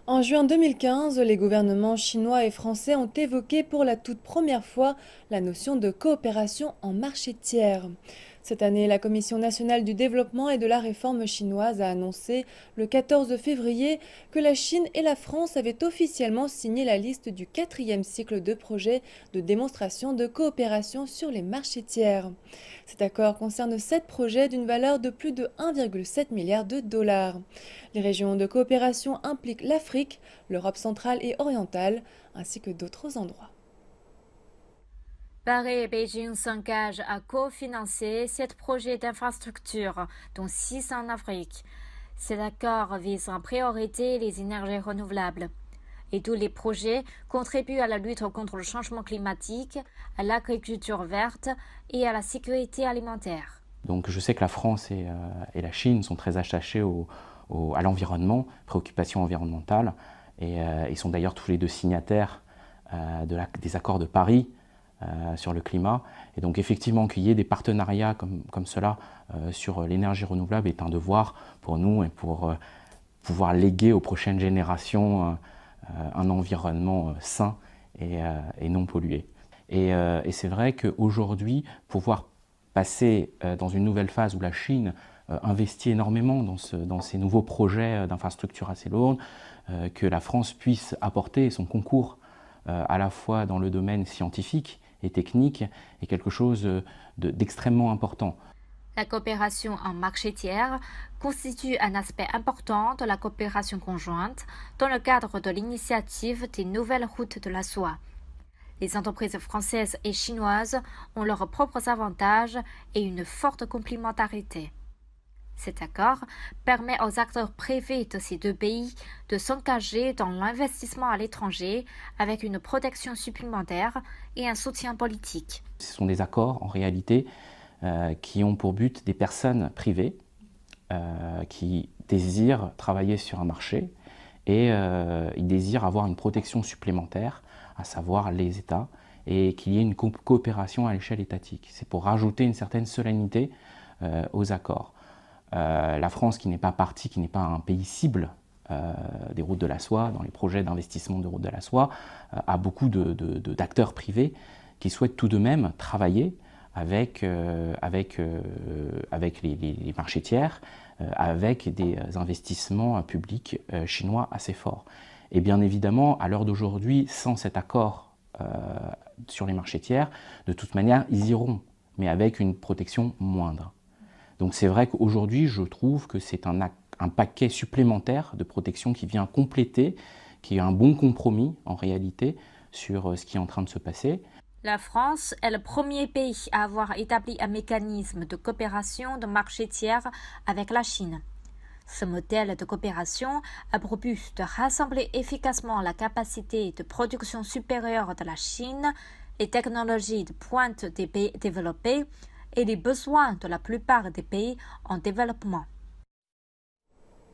En juin 2015, les gouvernements chinois et français ont évoqué pour la toute première fois la notion de coopération en marché tiers. Cette année, la Commission nationale du développement et de la réforme chinoise a annoncé le 14 février que la Chine et la France avaient officiellement signé la liste du quatrième cycle de projets de démonstration de coopération sur les marchés tiers. Cet accord concerne 7 projets d'une valeur de plus de 1,7 milliard de dollars. Les régions de coopération impliquent l'Afrique, l'Europe centrale et orientale, ainsi que d'autres endroits. Paris et Beijing s'engagent à cofinancer 7 projets d'infrastructure, dont 6 en Afrique. Cet accord vise en priorité les énergies renouvelables. Et tous les projets contribuent à la lutte contre le changement climatique, à l'agriculture verte et à la sécurité alimentaire. Donc je sais que la France et la Chine sont très attachés à l'environnement, préoccupations environnementales, et ils sont d'ailleurs tous les deux signataires des accords de Paris sur le climat. Et donc effectivement qu'il y ait des partenariats comme cela sur l'énergie renouvelable est un devoir pour nous et pour pouvoir léguer aux prochaines générations un environnement sain et non pollué. Et c'est vrai qu'aujourd'hui, pouvoir passer dans une nouvelle phase où la Chine investit énormément dans ces nouveaux projets d'infrastructures assez lourdes, que la France puisse apporter son concours à la fois dans le domaine scientifique et technique est quelque chose d'extrêmement important. La coopération en marché tiers constitue un aspect important de la coopération conjointe dans le cadre de l'initiative des nouvelles routes de la soie. Les entreprises françaises et chinoises ont leurs propres avantages et une forte complémentarité. Cet accord permet aux acteurs privés de ces deux pays de s'engager dans l'investissement à l'étranger avec une protection supplémentaire et un soutien politique. Ce sont des accords en réalité qui ont pour but des personnes privées qui désirent travailler sur un marché et ils désirent avoir une protection supplémentaire, à savoir les États, et qu'il y ait une coopération à l'échelle étatique. C'est pour rajouter une certaine solennité aux accords. La France, qui n'est pas partie, qui n'est pas un pays cible des routes de la soie, dans les projets d'investissement de routes de la soie, a beaucoup d'acteurs privés qui souhaitent tout de même travailler avec les marchés tiers, avec des investissements publics chinois assez forts. Et bien évidemment, à l'heure d'aujourd'hui, sans cet accord sur les marchés tiers, de toute manière, ils iront, mais avec une protection moindre. Donc c'est vrai qu'aujourd'hui, je trouve que c'est un paquet supplémentaire de protection qui vient compléter, qui est un bon compromis en réalité sur ce qui est en train de se passer. La France est le premier pays à avoir établi un mécanisme de coopération de marché tiers avec la Chine. Ce modèle de coopération a pour but de rassembler efficacement la capacité de production supérieure de la Chine, les technologies de pointe des pays développés et les besoins de la plupart des pays en développement.